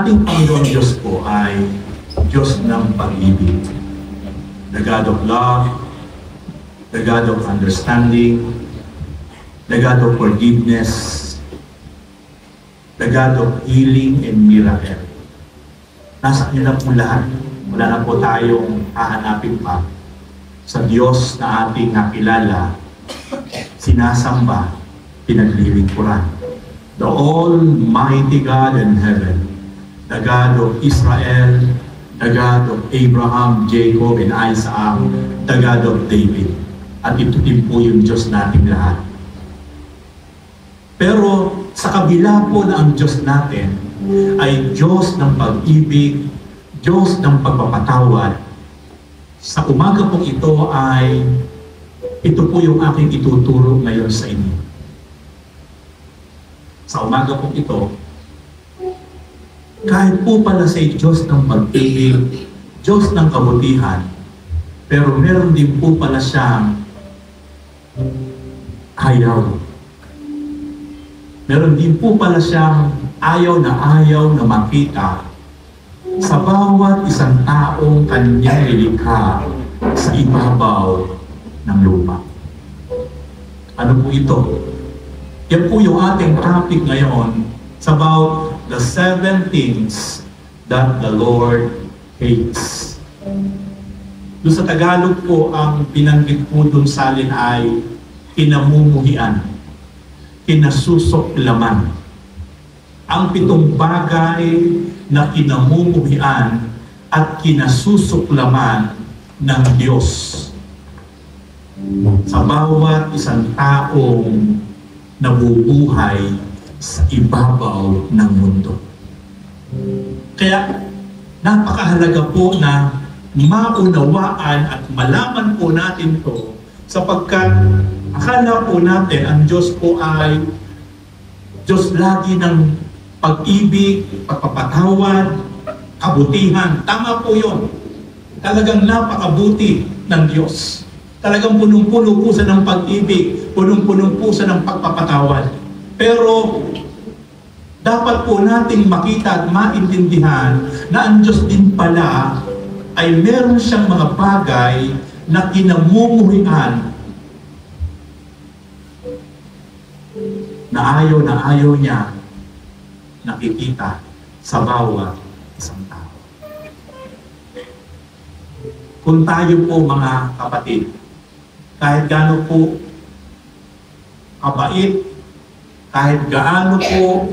ating Panginoon Diyos po ay Diyos ng pag-ibig. The God of love, the God of understanding, the God of forgiveness, the God of healing and miracle. Nasa kanya na po lahat. Wala na po tayong hahanapin pa sa Diyos na ating nakilala, sinasamba, pinaglilingkuran. The Almighty God in heaven, the God of Israel, the God of Abraham, Jacob, and Isaac, the God of David. At ito din po yung Diyos nating lahat. Pero sa kabila po na ang Diyos natin ay Diyos ng pag-ibig, Diyos ng pagpapatawad, sa umaga pong ito ay ito po yung aking ituturo ngayon sa inyo. Sa umaga pong ito, kahit po pala sa Diyos ng pag-ibig, Diyos ng kabutihan, pero meron din po pala siyang ayaw. Meron din po pala siyang ayaw na makita sa bawat isang taong kanyang nilikha sa ibabaw ng lupa. Ano po ito? Yan po yung ating topic ngayon. It's about the 7 things that the Lord hates. Doon sa Tagalog po, ang binanggit po doon sa alin ay kinamumuhian, kinasusuklaman. Ang 7 bagay na kinamumuhian at kinasusuklaman ng Diyos sa bawat isang taong nabubuhay sa ibabaw ng mundo. Kaya napakahalaga po na maunawaan at malaman po natin ito sapagkat akala po natin ang Diyos po ay Diyos lagi ng pag-ibig, pagpapatawad, kabutihan. Tama po yun. Talagang napakabuti ng Diyos. Talagang punong-puno po siya ng pag-ibig, punong-puno po siya ng pagpapatawad. Pero dapat po nating makita at maintindihan na ang Diyos din pala ay meron siyang mga bagay na kinamumuhian na ayaw niya nakikita sa bawat isang tao. Kung tayo po mga kapatid, kahit gaano po kabait, kahit gaano po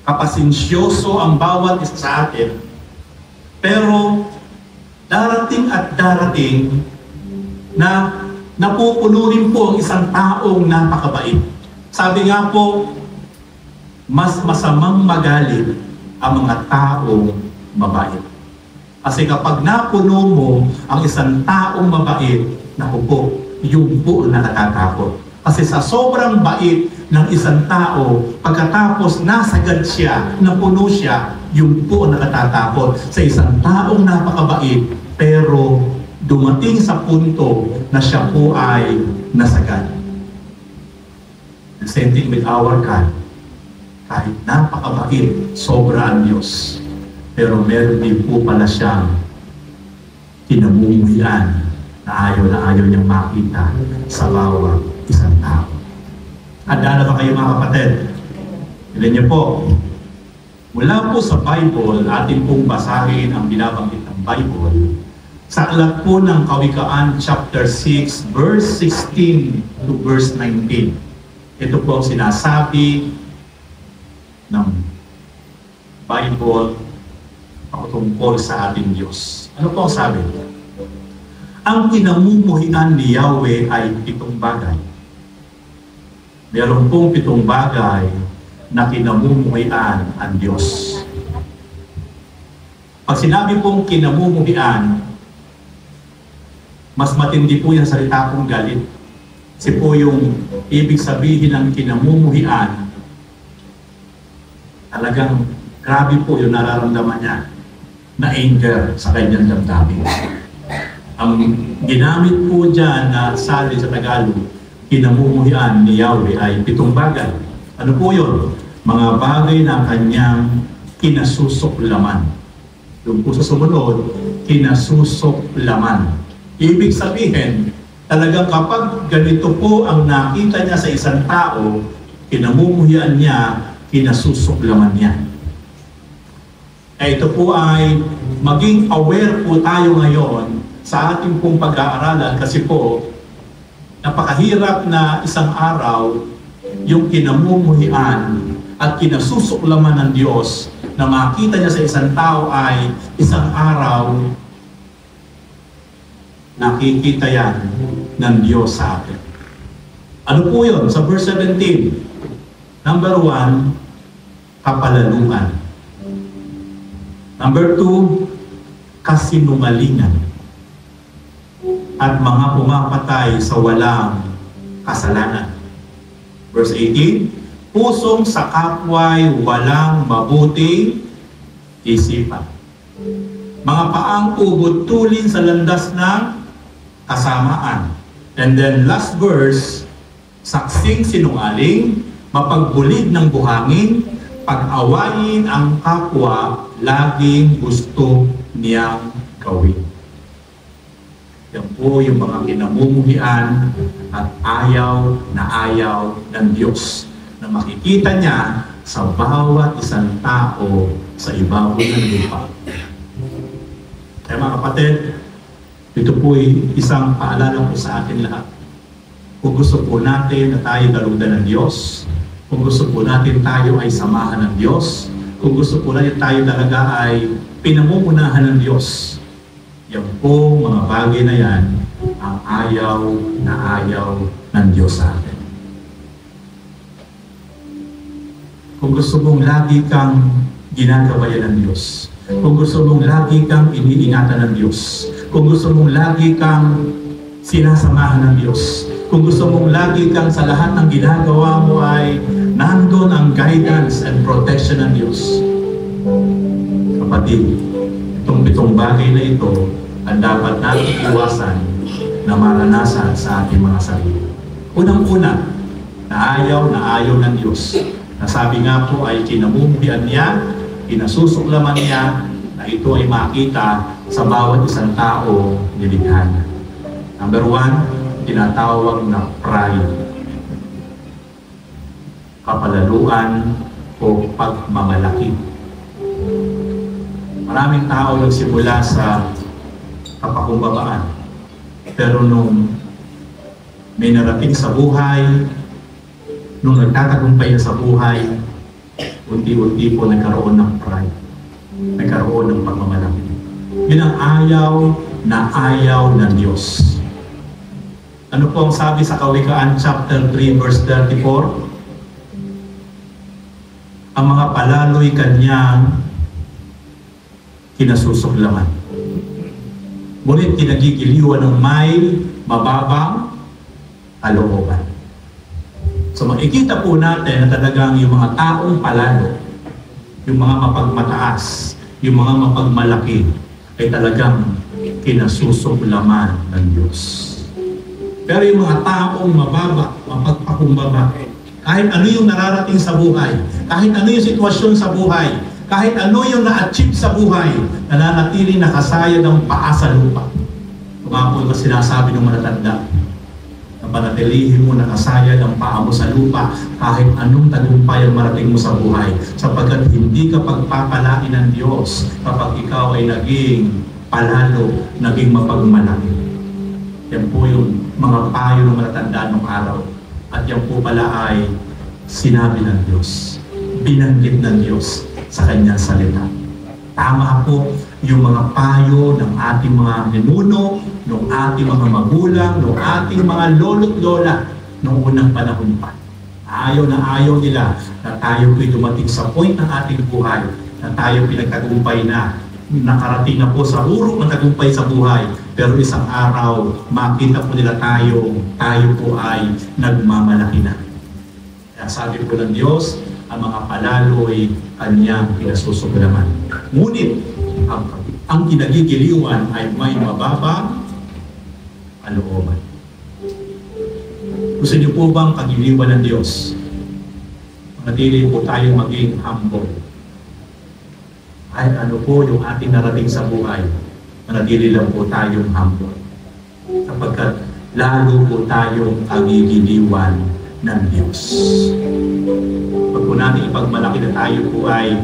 kapasensyoso ang bawat isa sa atin, pero darating at darating na napupuno rin po ang isang taong napakabait. Sabi nga po, mas masamang magalit ang mga taong mabait. Kasi kapag napuno mo ang isang taong mabait, naku po, yung po na natatakot. Kasi sa sobrang bait ng isang tao, pagkatapos nasagad siya, napuno siya, yung po na natatakot sa isang taong napakabait, pero dumating sa punto na siya po ay nasagad. The same thing with our God. Kahit napakabait, sobra ang Diyos. Pero meron din po pala siyang kinamumuhian na ayaw niyang makita sa bawat isang tao. Handa na ba kayo mga kapatid? Ilan niyo po? Mula po sa Bible, atin pong basahin ang binabanggit ng Bible sa aklat po ng Kawikaan chapter 6, verse 16 to verse 19. Ito po ang sinasabi ng Bible patungkol sa ating Diyos. Ano po ang sabi? Ang kinamumuhian ni Yahweh ay 7 bagay. Meron pong 7 bagay na kinamumuhian ang Diyos. Pag sinabi pong kinamumuhian, mas matindi po yung salita pong galit. Kasi po yung ibig sabihin ng kinamumuhian, talagang grabe po yung nararamdaman niya na anger sa kanyang damdamin. Ang ginamit po dyan na sali sa Tagalog, kinamumuhian ni Yahweh ay 7 bagay. Ano po yun? Mga bagay na kanyang kinasusuklaman. Yung po sa sumunod, kinasusuklaman. Ibig sabihin, talagang kapag ganito po ang nakita niya sa isang tao, kinamumuhian niya, kinasusuklaman niya. Ito po ay maging aware po tayo ngayon sa ating pong pag-aaralan kasi po napakahirap na isang araw yung kinamumuhian at kinasusuklaman ng Diyos na makita niya sa isang tao ay isang araw nakikita yan ng Diyos sa atin. Ano po yun? Sa verse 17, number 1, kapalaluan. Number 2, kasinungalingan. At mga pumapatay sa walang kasalanan. Verse 18, pusong sa kapwa'y walang mabuting isipan. Mga paang ubod-tulin sa landas ng kasamaan. And then last verse, saksing sinungaling, mapagbulid ng buhangin, pag-awayin ang kapwa, laging gusto niyang gawin. Yan po yung mga kinamumuhian at ayaw ng Diyos na makikita niya sa bawat isang tao sa ibabaw ng lupa. Kaya mga kapatid, ito po ay isang paalala po sa atin lahat. Kung gusto po natin na tayo daludan ng Diyos, kung gusto po natin tayo ay samahan ng Diyos, kung gusto po natin tayo talaga ay pinamumunahan ng Diyos, yan po mga bagay na yan ang ayaw ng Diyos sa atin. Kung gusto mong lagi kang ginagabayan ng Diyos, kung gusto mong lagi kang iniingatan ng Diyos, kung gusto mong lagi kang sinasamahan ng Diyos, kung gusto mong lagi kang sa lahat ng ginagawa mo ay nandun ang guidance and protection ng Diyos. Kapatid, itong pitong bagay na ito ang dapat natin iwasan na maranasan sa ating mga sarili. Unang-una, na ayaw ng Diyos. Nasabi nga po ay kinamumuhian niya, kinasusuklaman niya, na ito ay makita sa bawat isang tao nilikha niya. Number 1, tinatawag na pride. Kapalaluan o pagmamalaki. Maraming tao nagsimula sa kapakumbabaan. Pero nung may narating sa buhay, nung nagtatagumpay na sa buhay, unti-unti po nagkaroon ng pride. Nagkaroon ng pagmamalaki. Yun ang ayaw ng Diyos. Ano po ang sabi sa Kawikaan chapter 3 verse 34? Ang mga palalo'y kanyang kinasusuklaman. Ngunit kinagigiliwan ng may mababang kalooban. So makikita po natin na talagang yung mga taong palalo, yung mga mapagmataas, yung mga mapagmalaki, ay talagang kinasusuklaman ng Diyos. Pero yung mga taong mababa, mapagpakumbaba, kahit ano yung nararating sa buhay, kahit ano yung sitwasyon sa buhay, kahit ano yung na-achieve sa buhay, nananatili nakasaya ng paa sa lupa. Tumapon na sinasabi ng matatanda, na panatilihin mo nakasaya ng paa mo sa lupa kahit anong tagumpay ang marating mo sa buhay, sapagkat hindi ka pagpapalain ng Diyos kapag ikaw ay naging palalo, naging mapagmalaki. Yan po yung mga payo ng matatanda ng araw. At yan po pala ay sinabi ng Diyos, binanggit ng Diyos sa kanyang salita. Tama po yung mga payo ng ating mga ninuno, ng ating mga magulang, ng ating mga lolo't lola noong unang panahon pa. Ayaw nila na tayo po'y dumating sa point ng ating buhay na tayo pinagtagumpay na, nakarating na po sa urok ng tagumpay sa buhay, pero isang araw makita po nila tayo po ay nagmamalaki na. Kaya sabi po ng Diyos, ang mga palalo'y kanyang kinasusuklaman. Ngunit, ang kinagigiliwan ay may mababang kalooban. Gusto niyo po bang pagiliwan ng Diyos? Manatili po tayo maging humble. ay ano po yung ating narating sa buhay. Manatili lang po tayong humble. Sapagkat lalo po tayong agigiliwan ng Diyos. Pag po natin ipagmalaki na tayo po ay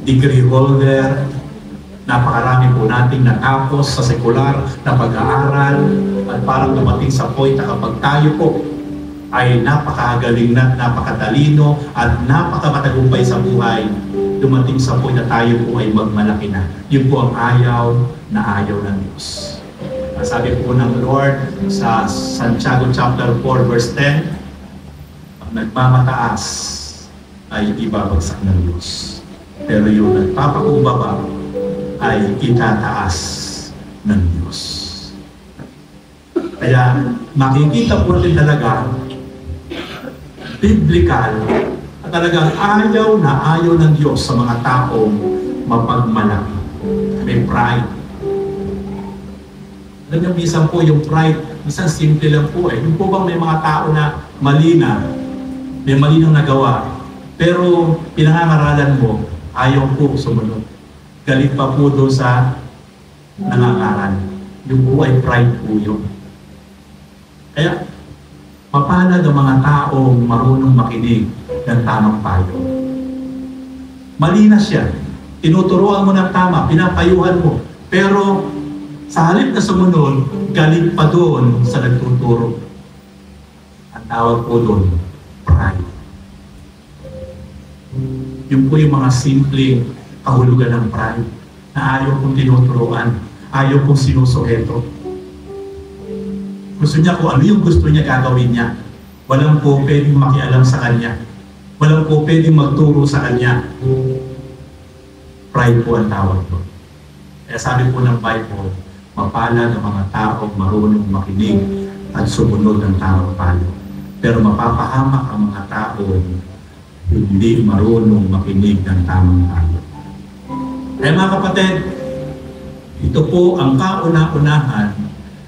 degree holder, napakarami po nating natapos sa sekular na pag-aaral, at parang dumating sa point na kapag tayo po ay napakagaling na, napakatalino at napakamatagumpay sa buhay, dumating sa point na tayo po ay magmalaki na. Yun po ang ayaw ng Diyos. Sabi po ng Lord sa Santiago chapter 4 verse 10, ang nagmamataas ay ibabagsak ng Diyos. Pero yung nagpapakumbaba ay itataas ng Diyos. Kaya makikita po rin talaga biblical at talagang ayaw ng Diyos sa mga taong mapagmalaki. May pride. Alam niyo, minsan po yung pride, minsan simple lang po eh. Yung po bang may mga tao na mali na, may mali nang nagawa, pero pinangangaralan mo, ayaw po sumunod. Galit pa po doon sa nangangaral. Yung po ay pride po yun. Kaya, mapalad ang mga taong marunong makinig ng tamang payo. Mali na siya. Tinuturuan mo ng tama, pinapayuhan mo. Pero sa halip na sumunod, galit pa doon sa nagtuturo. Ang tawag po doon, pride. Yun po yung mga simpleng kahulugan ng pride na ayaw kong tinuturuan, ayaw kong sinusuheto. Gusto niya kung ano yung gusto niya gagawin niya. Walang po pwedeng makialam sa kanya. Walang po pwedeng magturo sa kanya. Pride po ang tawag po. Kaya sabi po ng Bible, mapalad ang mga taong marunong makinig at sumunod ng tamang payo. Pero mapapahamak ang mga taong hindi marunong makinig ng tamang payo. Kaya mga kapatid, ito po ang kauna-unahan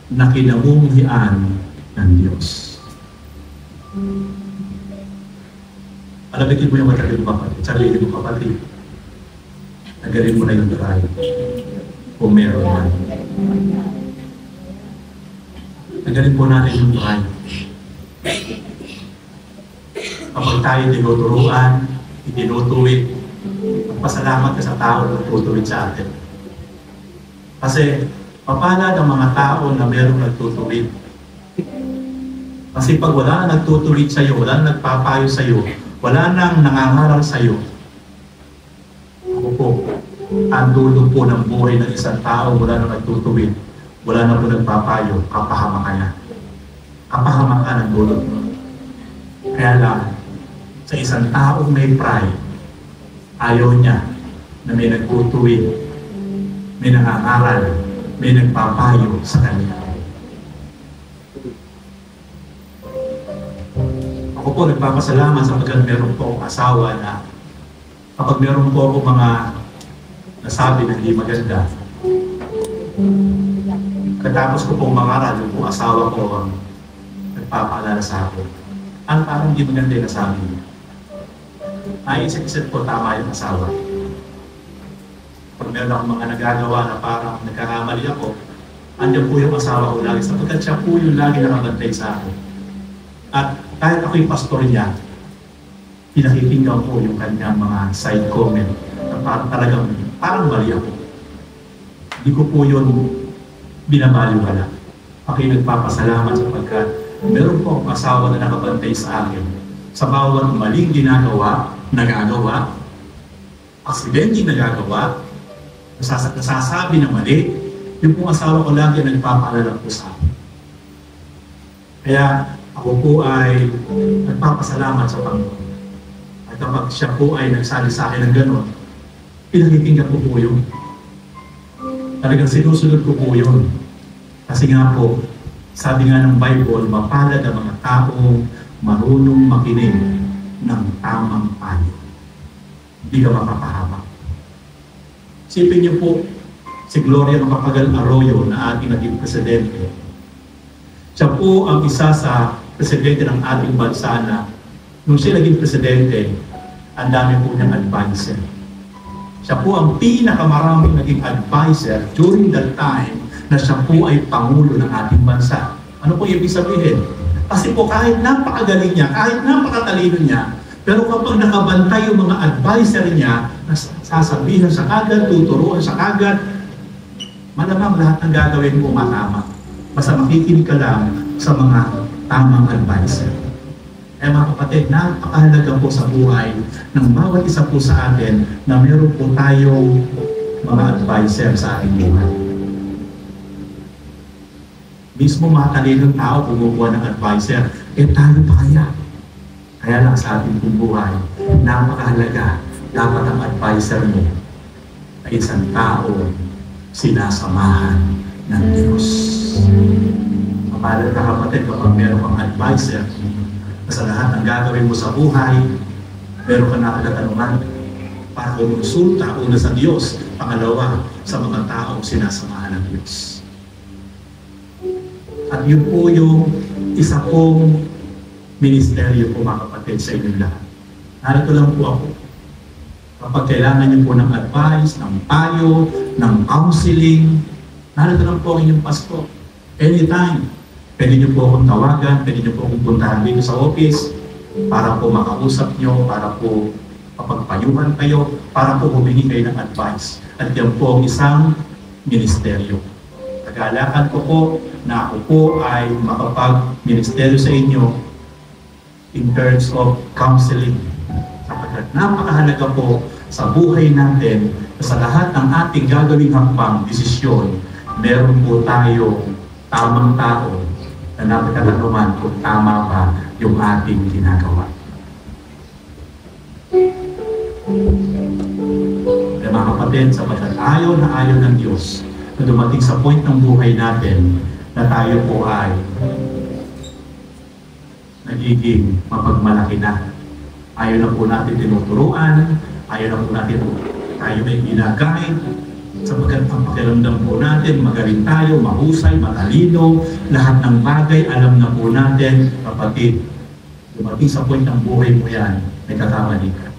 na kinamumuhian ng Diyos. Alabitin mo yung sarili mo kapatid. Sarili mo kapatid. Nagaling mo na yung pride. Kung meron man. Nagaling po natin yung pride. Kapag tayo tinuturuan, itinutuwid, magpasalamat ka sa tao na tutuwid sa atin. Kasi papalad ang mga tao na merong nagtutuwid. Kasi pag wala na nagtutuwid sa'yo, wala na nagpapayo sa'yo, wala nang nangangaral sa'yo, ako po, ang dulo po ng buhay ng isang tao, wala na nagtutuwid, wala na po nagpapayo, kapahamakan na. Kapahamakan ang dulo. Kaya lang, sa isang taong may pride, ayaw niya na may nagtutuwid, may nangangaral, may nagpapayo sa kanya. Ako po nagpapasalamat sapagkat meron po akong asawa na kapag meron po ako mga nasabi na hindi maganda, katapos ko pong mangaral, yung po asawa ko ang nagpapaalala sa akin. Ang parang hindi maganda yung nasabi niya. Naisip-isip po tama yung asawa. Pag meron akong mga nagagawa na parang nagkakamali ako, andyan po yung asawa ko lagi sapagkat siya po yung lagi nakabantay sa akin. At kahit ako yung pastor niya, pinakikinggan ko yung kanyang mga side comment na parang mali ako. Hindi ko po yun binabaliwala. Ako'y nagpapasalamat sapagkat meron po akong asawa na nakabantay sa akin sa bawat maling nagagawa, aksidente nagagawa, nasasabi na mali, yung pong asawa ko lagi nagpapaalala po sa akin. Kaya ako po ay nagpapasalamat sa Panginoon. At kapag siya po ay nagsabi sa akin ng gano'n, pinakikinggan ko po yun. Talagang sinusunod ko po yun. Kasi nga po, sabi nga ng Bible, mapalad ang mga taong marunong makinig ng tamang payo. Hindi ka mapapahamak. Isipin niyo po, si Gloria Macapagal Arroyo na ating naging presidente. Siya po ang isa sa presidente ng ating bansa na nung siya naging presidente, ang dami po niyang advisor. Siya po ang pinakamaraming naging advisor during that time na siya po ay Pangulo ng ating bansa. Ano po ibig sabihin? Kasi po kahit napakagaling niya, kahit napakatalino niya, pero kapag nakabantay yung mga advisor niya, sasabihin sa kagad, tuturuan sa kagad, malamang lahat ng gagawin mo matama. Basta makikinig ka lang sa mga tamang advisor. Eh mga kapatid, napakahalaga po sa buhay ng bawat isa po sa atin na meron po tayong mga advisor sa ating buhay. Mismo matalinong tao kumukuha ng advisor, tayo pa kaya? Kaya lang sa ating buhay, napakahalaga, dapat ang advisor mo ay isang tao sinasamahan ng Diyos. Kapalad ka kapatid kapag meron kang advisor, na sa lahat ng gagawin mo sa buhay, meron ka nakakatanungan para kumonsulta, una sa Diyos, pangalawa sa mga taong sinasamahan ng Diyos. At yun po yung isa pong ministeryo po mga kapatid sa inyong lahat. Narito lang po ako. Kapag kailangan niyo po ng advice, ng payo, ng counseling, narito lang po ang inyong pastor. Anytime. Pwede niyo po akong tawagan, pwede niyo po akong puntahan dito sa office para po makausap niyo, para po kapagpayuhan kayo, para po humingi kayo ng advice. At yan po ang isang ministeryo. Nagalakan ko po na ako po ay makapag-ministeryo sa inyo in terms of counseling. Sapagkat napakahalaga po sa buhay natin na sa lahat ng ating gagawing hakbang, desisyon, meron po tayo tamang tao na napagtatanungan kung tama ba yung ating ginagawa. Kaya mga kapatid, sapagkat ayaw ng Diyos na dumating sa point ng buhay natin na tayo po ay nagiging mapagmalaki na. Ayaw na po natin tinuturuan, ayaw na po natin tayo ay ginagayad, sapagkat ang pakiramdam po natin, magaling tayo, mahusay, matalino, lahat ng bagay, alam na po natin, kapatid, dumating sa point ng buhay mo yan, may kakamali ka.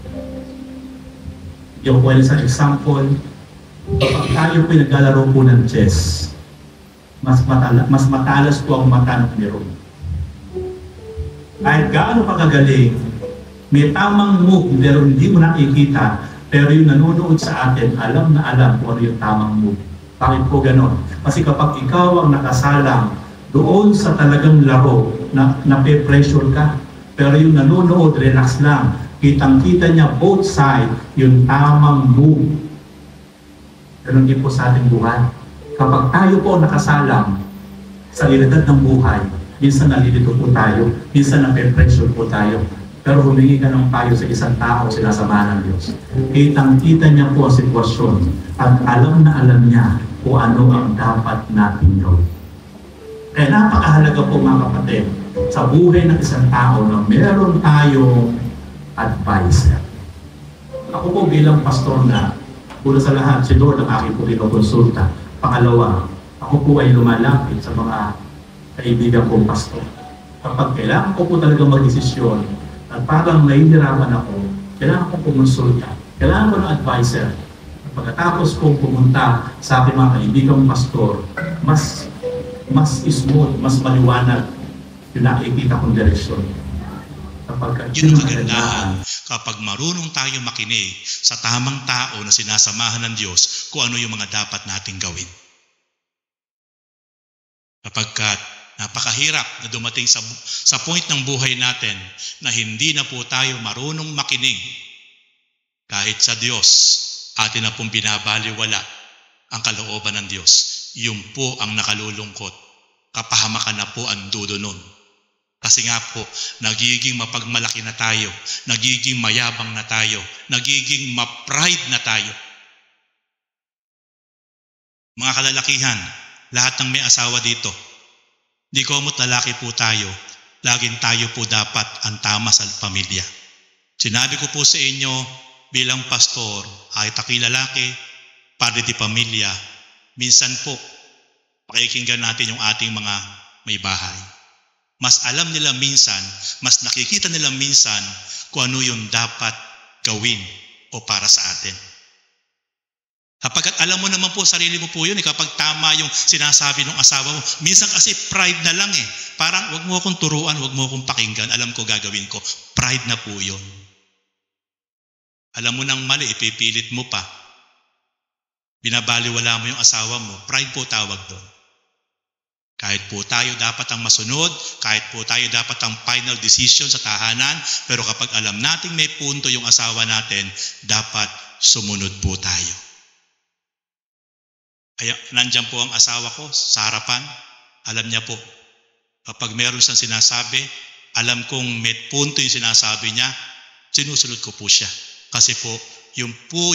Yung po sa example, kapag tayo po naglalaro po ng chess, mas matalas po ang mata ng nero. Kahit gaano ka kagaling, may tamang move, pero hindi mo nakikita, pero yung nanonood sa atin, alam na alam kung ano yung tamang move. Bakit po ganon? Kasi kapag ikaw ang nakasalang doon sa talagang laro, nape-pressure ka, pero yung nanonood, relax lang, kitang-kita niya both side yung tamang move. Ganon din po sa ating buhay. Kapag tayo po nakasalang sa realidad ng buhay, minsan nalilito po tayo, minsan nape-pressure po tayo. Pero humingi ka ng payo sa isang tao, sinasamahan ng Diyos. Kitang-kita niya po ang sitwasyon at alam na alam niya kung ano ang dapat natin gawin. Kaya napakahalaga po mga kapatid sa buhay ng isang tao na meron tayong advisor. Ako po bilang pastor na, una sa lahat, si Lord ang aking po kinukonsulta. Pangalawa, ako po ay lumalapit sa mga kaibigan kong pastor. Kapag kailangan ko po talaga mag-desisyon at parang nahihirapan ako, kailangan kong kumonsulta, kailangan ko ng advisor. At pagkatapos kong pumunta sa aking mga kaibigang pastor, mas smooth, mas maliwanag yung nakikita kong direksyon. Yun ang kagandahan kapag marunong tayo makinig sa tamang tao na sinasamahan ng Diyos kung ano yung mga dapat nating gawin. Kapagkat napakahirap na dumating sa point ng buhay natin na hindi na po tayo marunong makinig kahit sa Diyos, atin na pong binabaliwala ang kalooban ng Diyos. Yun po ang nakalulungkot. Kapahamakan na po ang dulo nun. Kasi nga po, nagiging mapagmalaki na tayo, nagiging mayabang na tayo, nagiging ma-pride na tayo. Mga kalalakihan, lahat ng may asawa dito, di komot lalaki po tayo, laging tayo po dapat ang tama sa pamilya. Sinabi ko po sa inyo bilang pastor, kahit ako'y lalaki, padre di pamilya, minsan po, pakikinggan natin yung ating mga may bahay. Mas alam nila minsan, mas nakikita nila minsan kung ano yung dapat gawin o para sa atin. Kapag alam mo naman po, sarili mo po yun, kapag tama yung sinasabi ng asawa mo, minsan kasi pride na lang Parang wag mo akong turuan, wag mo akong pakinggan, alam ko gagawin ko. Pride na po yun. Alam mo nang mali, ipipilit mo pa. Binabaliwala mo yung asawa mo, pride po tawag doon. Kahit po tayo dapat ang masunod, kahit po tayo dapat ang final decision sa tahanan, pero kapag alam nating may punto yung asawa natin, dapat sumunod po tayo. Kaya nandyan po ang asawa ko sa harapan. Alam niya po, kapag meron siyang sinasabi, alam kong may punto yung sinasabi niya, sinusunod ko po siya. Kasi po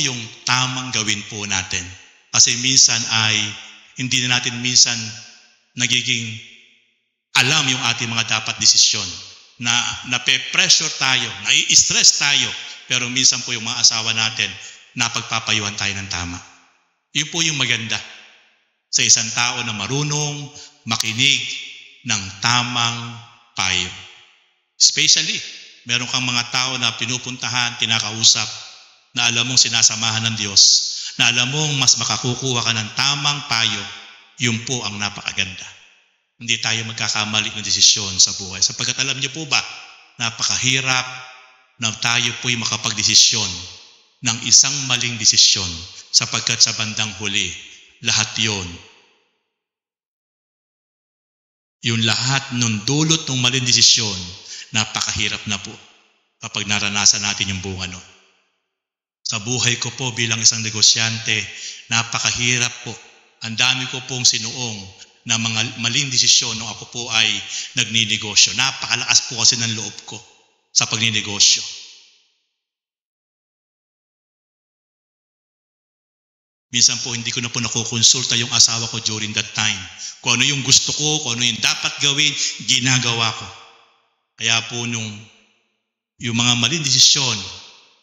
yung tamang gawin po natin. Kasi minsan ay, hindi na natin minsan nagiging alam yung ating mga dapat desisyon. Na nape-pressure tayo, nai-stress tayo, pero minsan po yung mga asawa natin, napagpapayuhan tayo ng tama. Yun po yung maganda sa isang tao na marunong makinig ng tamang payo. Especially, meron kang mga tao na pinupuntahan, kinakausap, na alam mong sinasamahan ng Diyos, na alam mong mas makakukuha ka ng tamang payo, yun po ang napakaganda. Hindi tayo magkakamali ng desisyon sa buhay. Sapagkat alam niyo po ba, napakahirap na tayo po'y makapagdesisyon ng isang maling desisyon sapagkat sa bandang huli, lahat yung lahat ng dulot ng maling desisyon, napakahirap na po kapag naranasan natin yung bunga nun. Sa buhay ko po bilang isang negosyante, napakahirap po. Ang dami ko pong sinuong na mga maling desisyon nung ako po ay nagninegosyo. Napakalakas po kasi ng loob ko sa pagninegosyo. Minsan po hindi ko na po nakukonsulta yung asawa ko during that time. Kung ano yung gusto ko, kung ano yung dapat gawin, ginagawa ko. Kaya po yung mga maling desisyon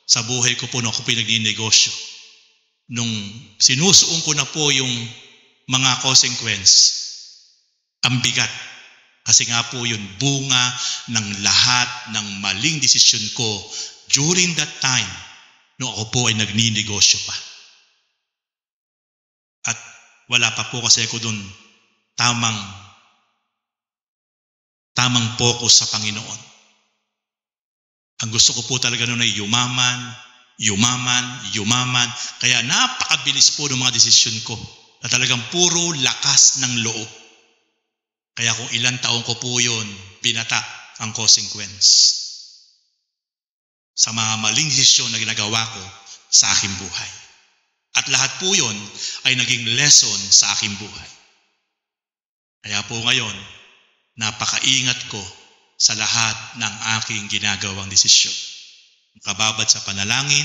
sa buhay ko po nung ako pinagnegosyo, nung sinusuong ko na po yung mga consequence, ang bigat. Kasi nga po yun, bunga ng lahat ng maling desisyon ko during that time nung ako po ay nagninegosyo pa. At wala pa po kasi ako dun tamang focus sa Panginoon. Ang gusto ko po talaga noon ay yumaman. Kaya napakabilis po ng mga desisyon ko na talagang puro lakas ng loob. Kaya kung ilang taon ko po yun, binata ang consequence sa mga maling desisyon na ginagawa ko sa aking buhay. At lahat po yun ay naging lesson sa aking buhay. Kaya po ngayon, napakaingat ko sa lahat ng aking ginagawang desisyon. Kababad sa panalangin,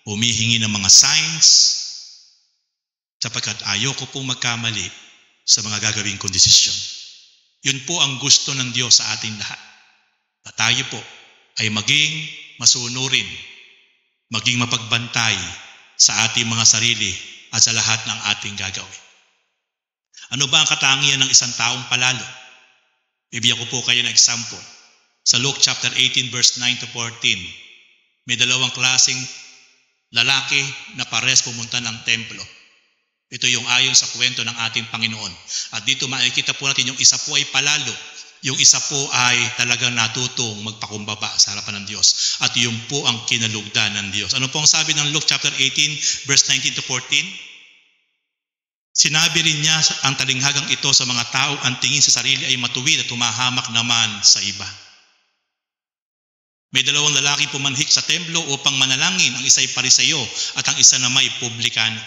humihingi ng mga signs, sapagkat ayoko pong magkamali sa mga gagawin kong desisyon. Yun po ang gusto ng Diyos sa ating lahat. Na tayo po ay maging masunurin, maging mapagbantay sa ating mga sarili at sa lahat ng ating gagawin. Ano ba ang katangian ng isang taong palalo? Bibigyan ko po kayo ng example. Sa Luke chapter 18 verse 9 to 14, may dalawang klaseng lalaki na pares pumunta ng templo. Ito yung ayon sa kwento ng ating Panginoon. At dito makikita po natin yung isa po ay palalo, yung isa po ay talagang natutong magpakumbaba sa harapan ng Diyos. At yun po ang kinalugdan ng Diyos. Ano po ang sabi ng Luke chapter 18 verse 19 to 14? Sinabi rin niya ang talinghagang ito sa mga tao, ang tingin sa sarili ay matuwid at tumahamak naman sa iba. May dalawang lalaki pumanhik sa templo upang manalangin, ang isa ay Pariseo at ang isa naman ay publikano.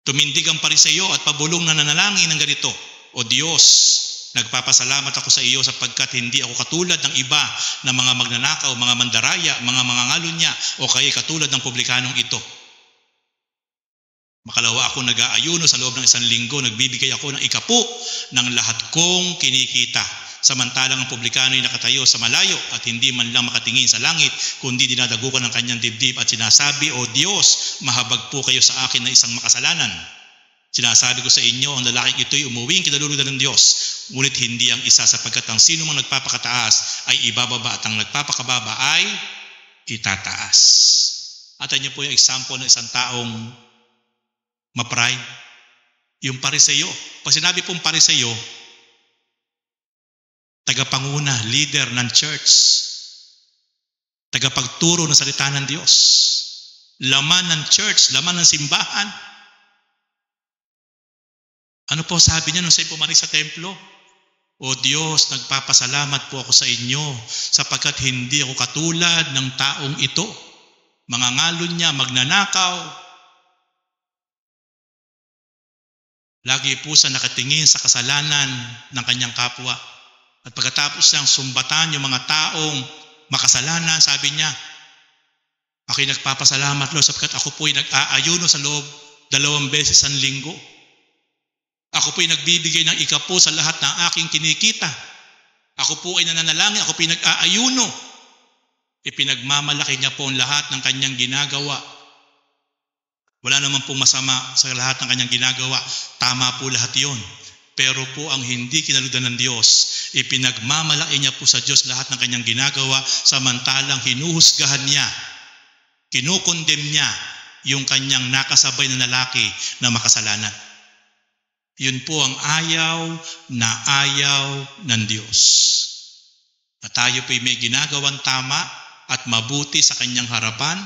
Tumindig ang Pariseo at pabulong na nanalangin ng ganito, O Diyos, nagpapasalamat ako sa iyo sapagkat hindi ako katulad ng iba na mga magnanakaw, mga mandaraya, mga mangangalunya o kaya katulad ng publikanong ito. Makalawa ako nag-aayuno sa loob ng 1 linggo, nagbibigay ako ng ikapu ng lahat kong kinikita. Samantalang ang publikano ay nakatayo sa malayo at hindi man lang makatingin sa langit, kundi dinadagukan ng kanyang dibdib at sinasabi, O Diyos, mahabag po kayo sa akin na isang makasalanan. Sinasabi ko sa inyo, ang lalaking ito'y umuwing kinalulugan ng Diyos, ngunit hindi ang isa sapagkat ang sino mang nagpapakataas ay ibababa at ang nagpapakababa ay itataas. At niyo po yung example ng isang taong ma-pride. Yung Pariseyo. Pag sinabi pong Pariseyo, tagapanguna, leader ng church, tagapagturo ng salita ng Diyos, laman ng church, laman ng simbahan. Ano po sabi niya nung siya pumarik sa templo? O Diyos, nagpapasalamat po ako sa inyo sapagkat hindi ako katulad ng taong ito. Mangangalon niya, magnanakaw. Lagi po sa nakatingin sa kasalanan ng kanyang kapwa. At pagkatapos niyang sumbatan yung mga taong makasalanan, sabi niya, ako'y nagpapasalamat, Lord, sapagkat ako po'y nag-aayuno sa loob 2 beses ang linggo. Ako po'y nagbibigay ng ikapo sa lahat ng aking kinikita. Ako po ay nananalangin, ako po'y nag-aayuno. Ipinagmamalaki niya po ang lahat ng kanyang ginagawa. Wala naman pong masama sa lahat ng kanyang ginagawa. Tama po lahat yon. Pero po ang hindi kinaludan ng Diyos, ipinagmamalaki niya po sa Diyos lahat ng kanyang ginagawa, samantalang hinuhusgahan niya, kinukondem niya yung kanyang nakasabay na lalaki na makasalanan. Yun po ang ayaw na ayaw ng Diyos. Na tayo po'y may ginagawang tama at mabuti sa kanyang harapan,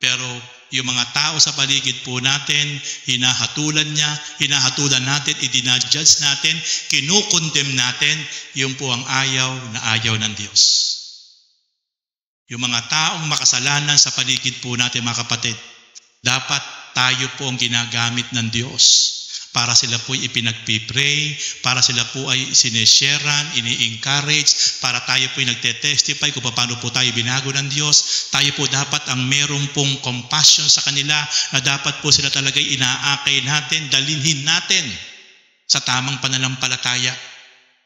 pero yung mga tao sa paligid po natin, hinahatulan natin, idinadjudge natin, kinukondem natin, yun po ang ayaw na ayaw ng Diyos. Yung mga taong makasalanan sa paligid po natin, mga kapatid, dapat tayo po ang ginagamit ng Diyos para sila po ay ipinagpipray, para sila po ay sinesharean, ini-encourage, para tayo po ay nagte-testify kung paano po tayo binago ng Diyos. Tayo po dapat ang meron pong compassion sa kanila na dapat po sila talaga inaakay natin, dalhinhin natin sa tamang pananampalataya.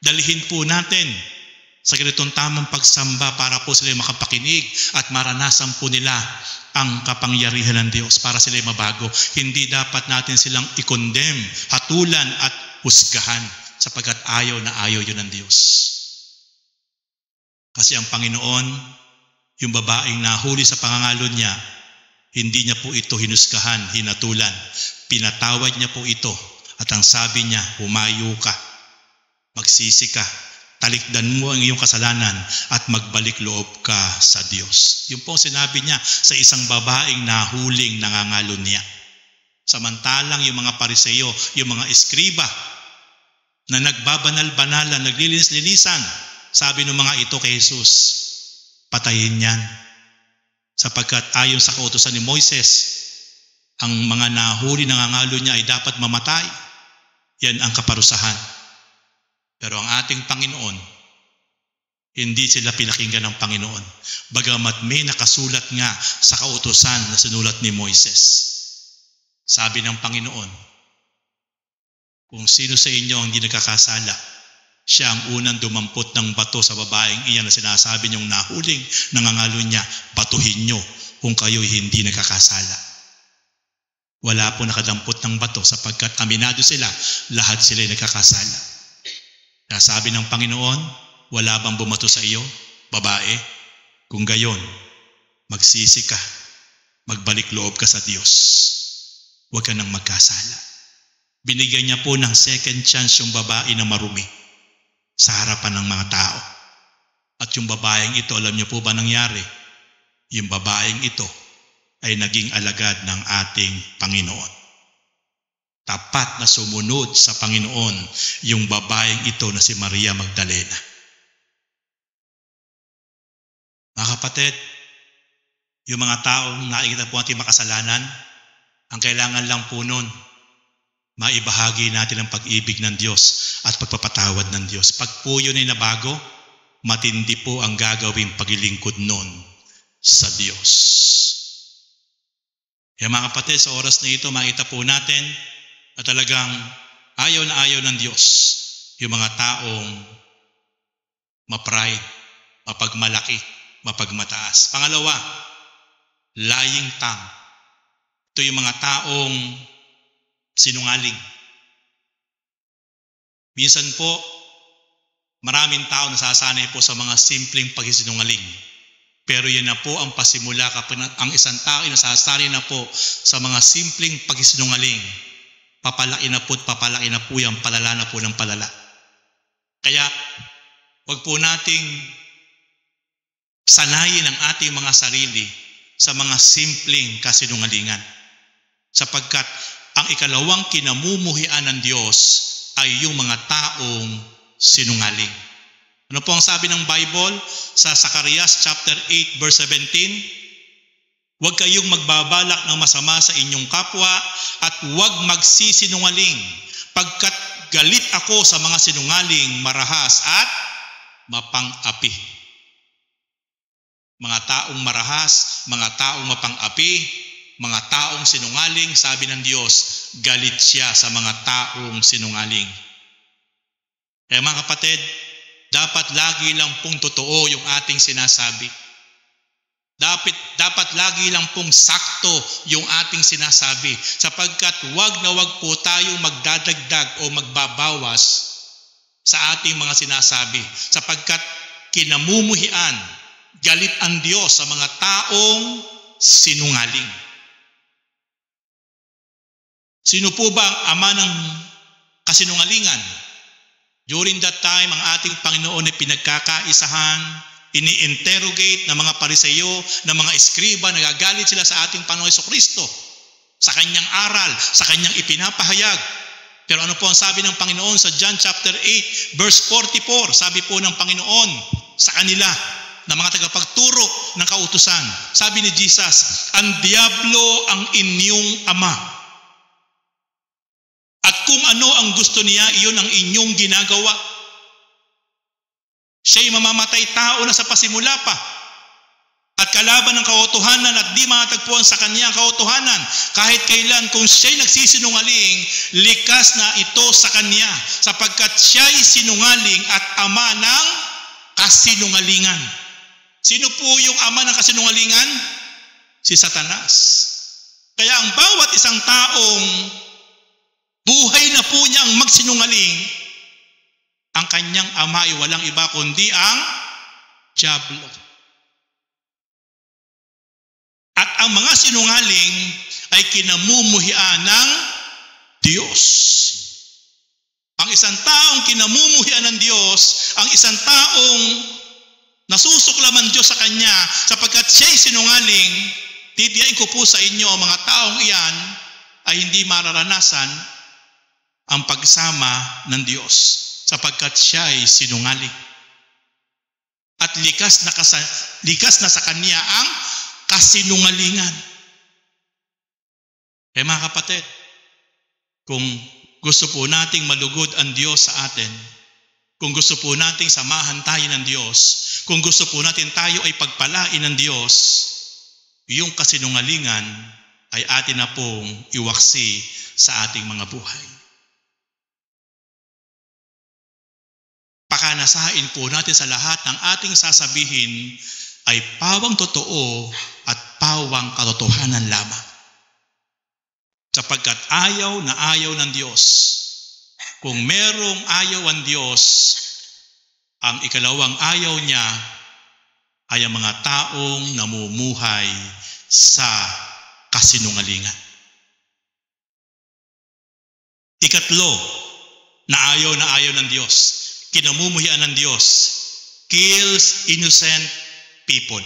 Dalhin po natin sa ganitong tamang pagsamba para po sila makapakinig at maranasan po nila ang kapangyarihan ng Diyos para sila mabago. Hindi dapat natin silang i-condemn, hatulan at husgahan sapagkat ayaw na ayaw yun ng Diyos. Kasi ang Panginoon, yung babaeng nahuli sa pangangalon niya, hindi niya po ito hinusgahan, hinatulan. Pinatawad niya po ito at ang sabi niya, humayo ka, magsisi ka, talikdan mo ang iyong kasalanan at magbalik loob ka sa Diyos. Yun po sinabi niya sa isang babaeng nahuling nangangalon niya. Samantalang yung mga Pariseyo, yung mga eskriba na nagbabanal-banalan, naglilinis-linisan, sabi ng mga ito kay Jesus, patayin yan. Sapagkat ayon sa kautusan ni Moises, ang mga nahuli nangangalon niya ay dapat mamatay. Yan ang kaparusahan. Pero ang ating Panginoon, hindi sila pinakinggan ng Panginoon. Bagamat may nakasulat nga sa kautusan na sinulat ni Moises. Sabi ng Panginoon, kung sino sa inyo ang hindi nagkakasala, siya ang unang dumampot ng bato sa babaeng iyan na sinasabi niyong nahuling nangangalon niya, batuhin niyo kung kayo'y hindi nagkakasala. Wala po nakadampot ng bato sapagkat aminado sila, lahat sila'y nagkakasala. Sabi ng Panginoon, wala bang bumato sa iyo, babae? Kung gayon, magsisi ka, magbalik loob ka sa Diyos. Huwag ka nang magkasala. Binigyan niya po ng second chance yung babae na marumi sa harapan ng mga tao. At yung babaeng ito, alam niyo po ba nangyari? Yung babaeng ito ay naging alagad ng ating Panginoon. Tapat na sumunod sa Panginoon yung babaeng ito na si Maria Magdalena. Mga kapatid, yung mga taong nakikita po natin makasalanan, ang kailangan lang po nun, maibahagi natin ang pag-ibig ng Diyos at pagpapatawad ng Diyos. Pag po yun ay nabago, matindi po ang gagawing paglilingkod nun sa Diyos. Kaya mga kapatid, sa oras na ito, makita po natin na talagang ayaw na ayaw ng Diyos yung mga taong ma-pride, mapagmalaki, mapagmataas. Pangalawa, lying tongue. Ito yung mga taong sinungaling. Minsan po, maraming tao nasasanay po sa mga simpleng pagsisinungaling. Pero yan na po ang pasimula kapag ang isang tao nasasari na po sa mga simpleng pagsisinungaling. Papalaki na po yan, palala na po ng palala. Kaya, wag po nating sanayin ang ating mga sarili sa mga simpleng kasinungalingan. Sapagkat ang ikalawang kinamumuhian ng Diyos ay yung mga taong sinungaling. Ano po ang sabi ng Bible sa Zacarias chapter 8 verse 17? Huwag kayong magbabalak ng masama sa inyong kapwa at huwag magsisinungaling, pagkat galit ako sa mga sinungaling, marahas at mapang-api. Mga taong marahas, mga taong mapang-api, mga taong sinungaling, sabi ng Diyos, galit siya sa mga taong sinungaling. Kaya mga kapatid, dapat lagi lang pong totoo yung ating sinasabi. Dapat lagi lang pong sakto yung ating sinasabi, sapagkat wag na wag po tayong magdadagdag o magbabawas sa ating mga sinasabi, sapagkat kinamumuhian, galit ang Diyos sa mga taong sinungaling. Sino po ba ang ama ng kasinungalingan? During that time, ang ating Panginoon ay pinagkakaisahan, ini-interrogate ng mga Pariseyo, ng mga eskriba, nagagalit sila sa ating Panginoon Jesucristo, sa kanyang aral, sa kanyang ipinapahayag. Pero ano po ang sabi ng Panginoon sa John chapter 8, verse 44? Sabi po ng Panginoon sa kanila, na mga tagapagturo ng kautusan, sabi ni Jesus, ang diablo ang inyong ama. At kung ano ang gusto niya, iyon ang inyong ginagawa. Siya'y mamamatay tao na sa pasimula pa. At kalaban ng katotohanan at di matagpuan sa kanya ang katotohanan. Kahit kailan, kung siya'y nagsisinungaling, likas na ito sa kanya, sapagkat siya'y sinungaling at ama ng kasinungalingan. Sino po yung ama ng kasinungalingan? Si Satanas. Kaya ang bawat isang taong buhay na po niya ang magsinungaling, ang kanyang ama ay walang iba kundi ang diablo. At ang mga sinungaling ay kinamumuhian ng Diyos. Ang isang taong kinamumuhian ng Diyos, ang isang taong nasusuklaman Diyos sa kanya, sapagkat siya'y sinungaling, titiyain ko po sa inyo, mga taong iyan ay hindi mararanasan ang pagsama ng Diyos, sapagkat siya ay sinungaling. At likas na sa kanya ang kasinungalingan. Kaya mga kapatid, kung gusto po nating malugod ang Diyos sa atin, kung gusto po nating samahan tayo ng Diyos, kung gusto po natin tayo ay pagpalain ng Diyos, yung kasinungalingan ay atin na pong iwaksi sa ating mga buhay. Pakanasain po natin sa lahat ng ating sasabihin ay pawang totoo at pawang katotohanan lamang. Sapagkat ayaw na ayaw ng Diyos. Kung merong ayaw ang Diyos, ang ikalawang ayaw niya ay ang mga taong namumuhay sa kasinungalingan. Ikatlo, na ayaw ng Diyos, kinamumuhian ng Diyos, kills innocent people.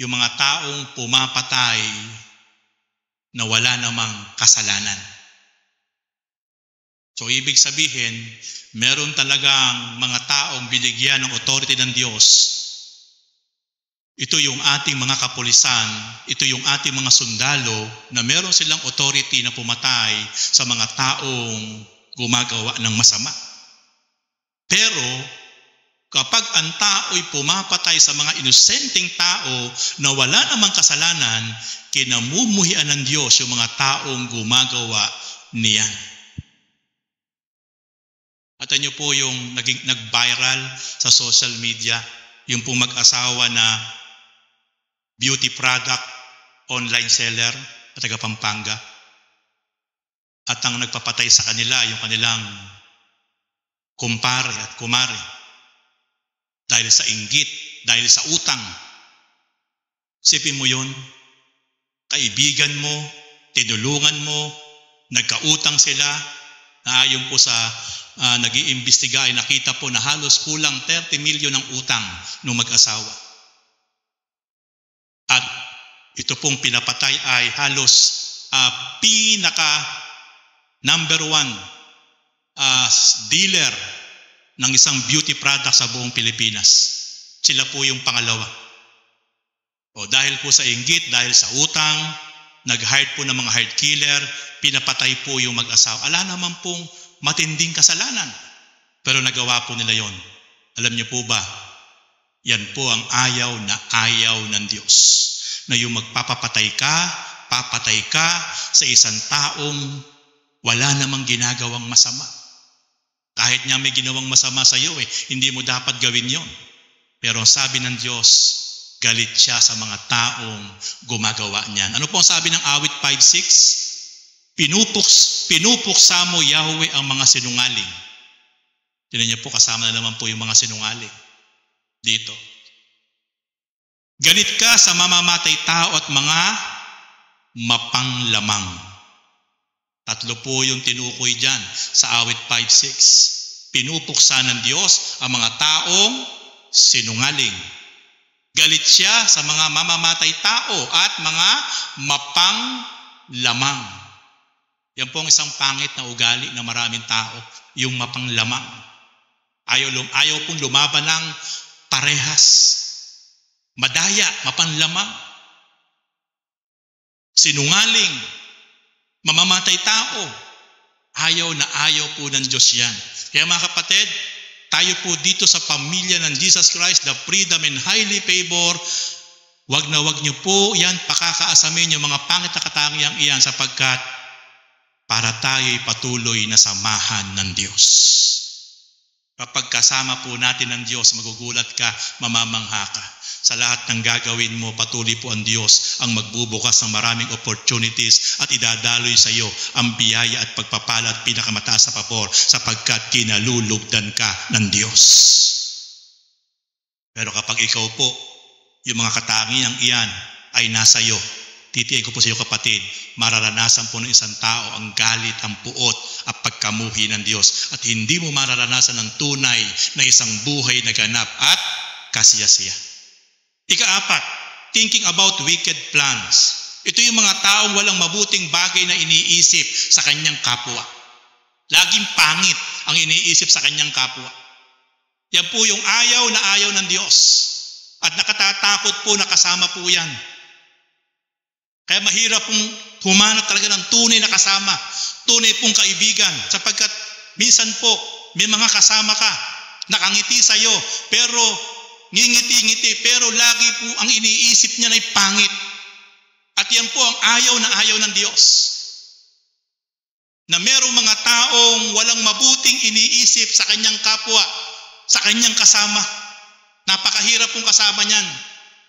Yung mga taong pumapatay na wala namang kasalanan. So ibig sabihin, meron talagang mga taong binigyan ng authority ng Diyos. Ito yung ating mga kapulisan, ito yung ating mga sundalo na meron silang authority na pumatay sa mga taong gumagawa ng masama. Pero kapag ang tao'y pumapatay sa mga inosenteng tao na wala namang kasalanan, kinamumuhian ng Diyos yung mga taong gumagawa niyan. At niyo po yung nag-viral sa social media, yung pong mag-asawa na beauty product online seller at taga Pampanga. At ang nagpapatay sa kanila, yung kanilang kumpare at kumare. Dahil sa inggit, dahil sa utang. Sipin mo yun, kaibigan mo, tinulungan mo, nagkautang sila, na ayon po sa nag-iimbestiga ay nakita po na halos kulang 30 milyon ang utang ng mag-asawa. At ito pong pinapatay ay halos pinaka number 1 dealer ng isang beauty product sa buong Pilipinas. Sila po yung pangalawa. O dahil po sa inggit, dahil sa utang, nag-hire po ng mga hired killer, pinapatay po yung mag-asawa. Ala naman pong matinding kasalanan. Pero nagawa po nila yon. Alam niyo po ba, yan po ang ayaw na ayaw ng Diyos. Na yung magpapapatay ka, papatay ka sa isang taong wala namang ginagawang masama. Kahit niya may ginawang masama sa iyo, hindi mo dapat gawin yon. Pero sabi ng Diyos, galit siya sa mga taong gumagawa niyan. Ano po ang sabi ng awit 5:6? Pinupuksa mo, Yahweh, ang mga sinungaling. Tignan niyo po, kasama na naman po yung mga sinungaling dito. Galit ka sa mamamatay tao at mga mapanglamang. Tatlo po yung tinukoy dyan sa awit 5:6. Pinupuksa ng Diyos ang mga taong sinungaling. Galit siya sa mga mamamatay tao at mga mapanglamang. Yan po ang isang pangit na ugali ng maraming tao, yung mapanglamang. Ayaw pong lumaban ng parehas. Madaya, mapanlamang. Sinungaling, mamamatay tao. Ayaw na ayaw po ng Diyos yan. Kaya mga kapatid, tayo po dito sa pamilya ng Jesus Christ, the freedom and highly favor, wag niyo po yan pakakaasamin yung mga pangit na katangiang iyan sapagkat para tayo'y patuloy na samahan ng Diyos. Kapag kasama po natin ng Diyos, magugulat ka, mamamangha ka. Sa lahat ng gagawin mo, patuloy po ang Diyos ang magbubukas ng maraming opportunities at idadaloy sa iyo ang biyaya at pagpapala at pinakamataas na pabor sapagkat kinalulugdan ka ng Diyos. Pero kapag ikaw po, yung mga katangiang iyan ay nasa iyo, titiyan ko po sa iyo kapatid, mararanasan po ng isang tao ang galit, ang puot at pagkamuhi ng Diyos at hindi mo mararanasan ng tunay na isang buhay na ganap at kasiyasiya. Ika-4, thinking about wicked plans. Ito yung mga taong walang mabuting bagay na iniisip sa kanyang kapwa. Laging pangit ang iniisip sa kanyang kapwa. Yan po yung ayaw na ayaw ng Diyos. At nakatatakot po na kasama po yan. Kaya mahirap pong humanap talaga ng tunay na kasama, tunay pong kaibigan, sapagkat minsan po may mga kasama ka, nakangiti sa iyo, pero ngingiti-ngiti, pero lagi po ang iniisip niya ay pangit. At yan po ang ayaw na ayaw ng Diyos. Na merong mga taong walang mabuting iniisip sa kanyang kapwa, sa kanyang kasama. Napakahirap pong kasama niyan.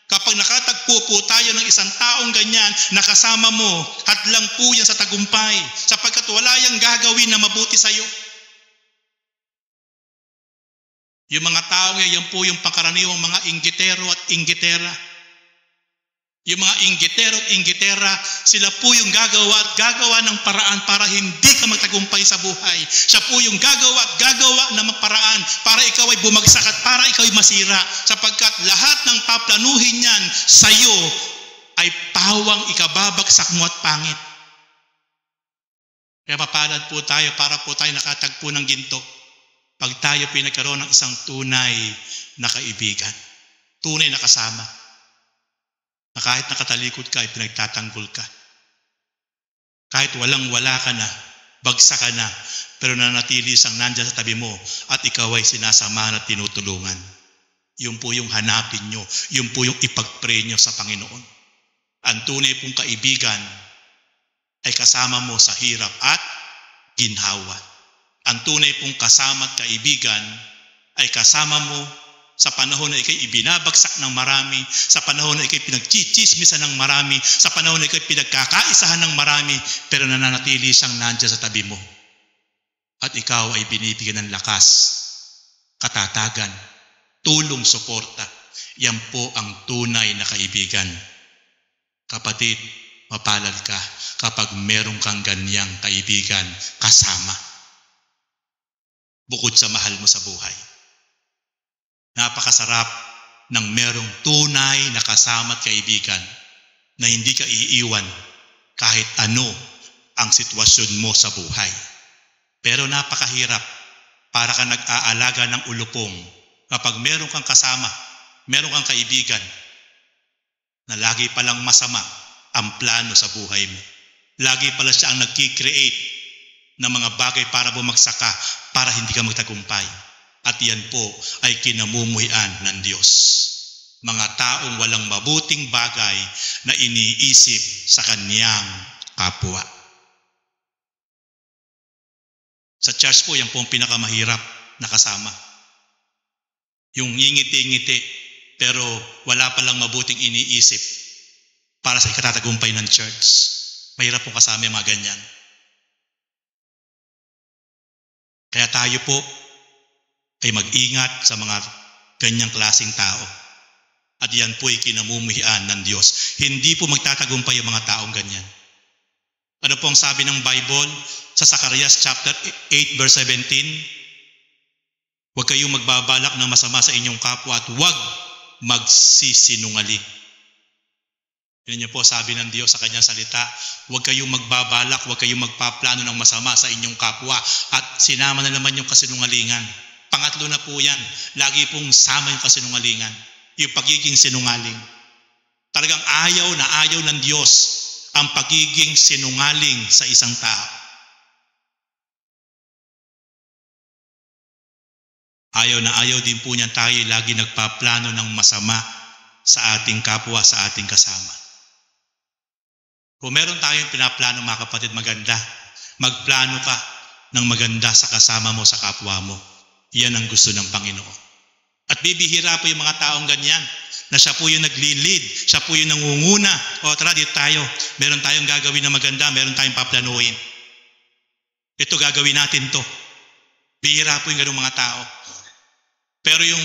Kapag nakatagpo po tayo ng isang taong ganyan, nakasama mo, hadlang po yan sa tagumpay, sapagkat wala yang gagawin na mabuti sa iyo. Yung mga taong yan po yung pangkaraniwang mga inggitero at inggitera. Yung mga inggitero at inggitera, sila po yung gagawa ng paraan para hindi ka magtagumpay sa buhay. Siya po yung gagawa ng paraan para ikaw ay bumagsak at para ikaw ay masira. Sapagkat lahat ng paplanuhin niyan sa iyo ay pawang ikababagsak mo at pangit. Kaya mapalad po tayo para po tayo nakatagpo ng ginto. Pag tayo pinagkaroon ng isang tunay na kaibigan, tunay na kasama, na kahit nakatalikod ka, ay pinagtatanggol ka. Kahit walang-wala ka na, bagsak ka na, pero nanatili siyang nandyan sa tabi mo at ikaw ay sinasamahan at tinutulungan. Yun po yung hanapin nyo, yun po yung ipag-pray nyo sa Panginoon. Ang tunay pong kaibigan ay kasama mo sa hirap at ginhawa. Ang tunay pong kasama at kaibigan ay kasama mo sa panahon na ikay ibinabagsak ng marami, sa panahon na ikay pinagchichismisan ng marami, sa panahon na ikay pinagkakaisahan ng marami, pero nananatili siyang nandiyan sa tabi mo. At ikaw ay binibigyan ng lakas, katatagan, tulong, suporta. Yan po ang tunay na kaibigan. Kapatid, mapalad ka kapag meron kang ganyang kaibigan kasama. Bukod sa mahal mo sa buhay. Napakasarap ng merong tunay na kasama at kaibigan na hindi ka iiwan kahit ano ang sitwasyon mo sa buhay. Pero napakahirap para ka nag-aalaga ng ulupong kapag meron kang kasama, meron kang kaibigan na lagi palang masama ang plano sa buhay mo. Lagi pala siya ang nagki-create ng mga bagay para bumagsak ka, para hindi ka magtagumpay. At yan po ay kinamumuhian ng Diyos. Mga taong walang mabuting bagay na iniisip sa kaniyang kapwa. Sa church po, yan po ang pinakamahirap na kasama. Yung ngingiti-ngiti, pero wala palang mabuting iniisip para sa ikatatagumpay ng church. Mahirap po kasama yung mga ganyan. Kaya tayo po ay mag-ingat sa mga ganyang klaseng tao. At yan po ay kinamumuhian ng Diyos. Hindi po magtatagumpay yung mga taong ganyan. Ano po ang sabi ng Bible sa Zacarias chapter 8 verse 17? Huwag kayong magbabalak ng masama sa inyong kapwa at huwag magsisinungaling. Yun niyo po sabi ng Diyos sa kanyang salita, huwag kayong magbabalak, huwag kayong magpaplano ng masama sa inyong kapwa at sinama na naman yung kasinungalingan. Pangatlo na po yan, lagi pong sama yung kasinungalingan, yung pagiging sinungaling. Talagang ayaw na ayaw ng Diyos ang pagiging sinungaling sa isang tao. Ayaw na ayaw din po niya tayo lagi nagpaplano ng masama sa ating kapwa, sa ating kasama. Kung meron tayong pinaplano mga kapatid maganda, magplano ka ng maganda sa kasama mo, sa kapwa mo. Yan ang gusto ng Panginoon. At bibihira po yung mga taong ganyan, na siya po yung nagli-lead, siya po yung nangunguna. O tara, dito tayo. Meron tayong gagawin na maganda, meron tayong paplanuhin. Ito gagawin natin to. Bihira po yung ganung mga tao. Pero yung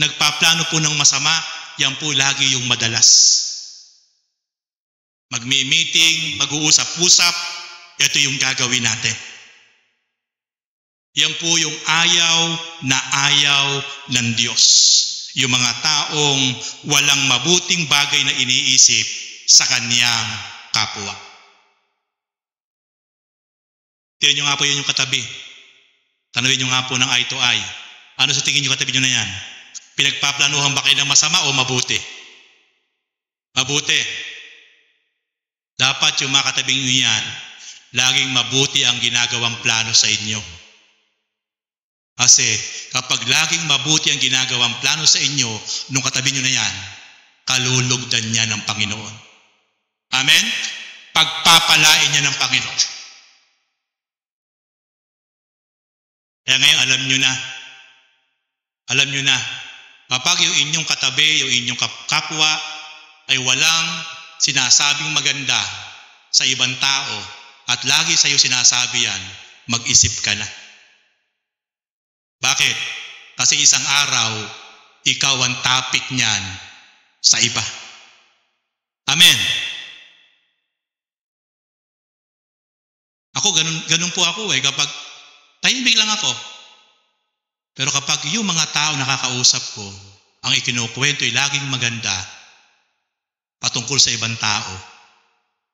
nagpaplano po ng masama, yan po lagi yung madalas. Magmi-meeting, mag-uusap-usap, ito yung gagawin natin. Yan po yung ayaw na ayaw ng Diyos. Yung mga taong walang mabuting bagay na iniisip sa kaniyang kapwa. Tingnan nyo nga po yun yung katabi. Tanawin nyo nga po ng eye to eye. Ano sa tingin nyo katabi nyo na yan? Pinagpaplanuhan ba kayo ng masama o mabuti? Mabuti. Dapat yung mga katabing nyo yan, laging mabuti ang ginagawang plano sa inyo. Kasi kapag laging mabuti ang ginagawang plano sa inyo, nung katabi nyo na yan, kalulugdan niya ng Panginoon. Amen? Pagpapalain niya ng Panginoon. Kaya ngayon alam nyo na, kapag yung inyong katabi, yung inyong kapwa, ay walang sinasabing maganda sa ibang tao, at lagi sa iyo sinasabi yan, mag-isip ka na. Bakit? Kasi isang araw, ikaw ang topic niyan sa iba. Amen. Ako, ganun po ako kapag tahimik lang ako. Pero kapag yung mga tao nakakausap ko, ang ikinukwento ay laging maganda patungkol sa ibang tao,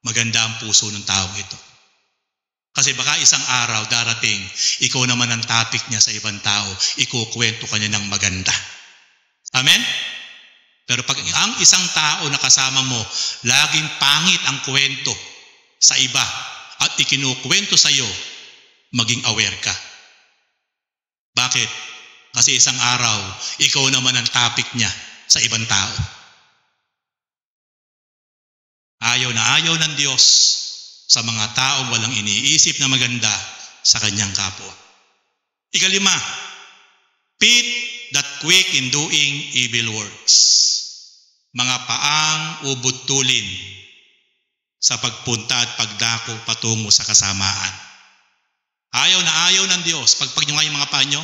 maganda ang puso ng taong ito. Kasi baka isang araw darating, ikaw naman ang topic niya sa ibang tao, ikukwento ka niya ng maganda. Amen? Pero pag ang isang tao na kasama mo, laging pangit ang kwento sa iba at ikinukwento sa iyo, maging aware ka. Bakit? Kasi isang araw, ikaw naman ang topic niya sa ibang tao. Ayaw na ayaw ng Diyos sa mga taong walang iniisip na maganda sa kanyang kapwa. Ikalima, feet that quick in doing evil works. Mga paang ubod-tulin sa pagpunta at pagdako patungo sa kasamaan. Ayaw na ayaw ng Diyos. Pagpag nyo nga yung mga paa nyo,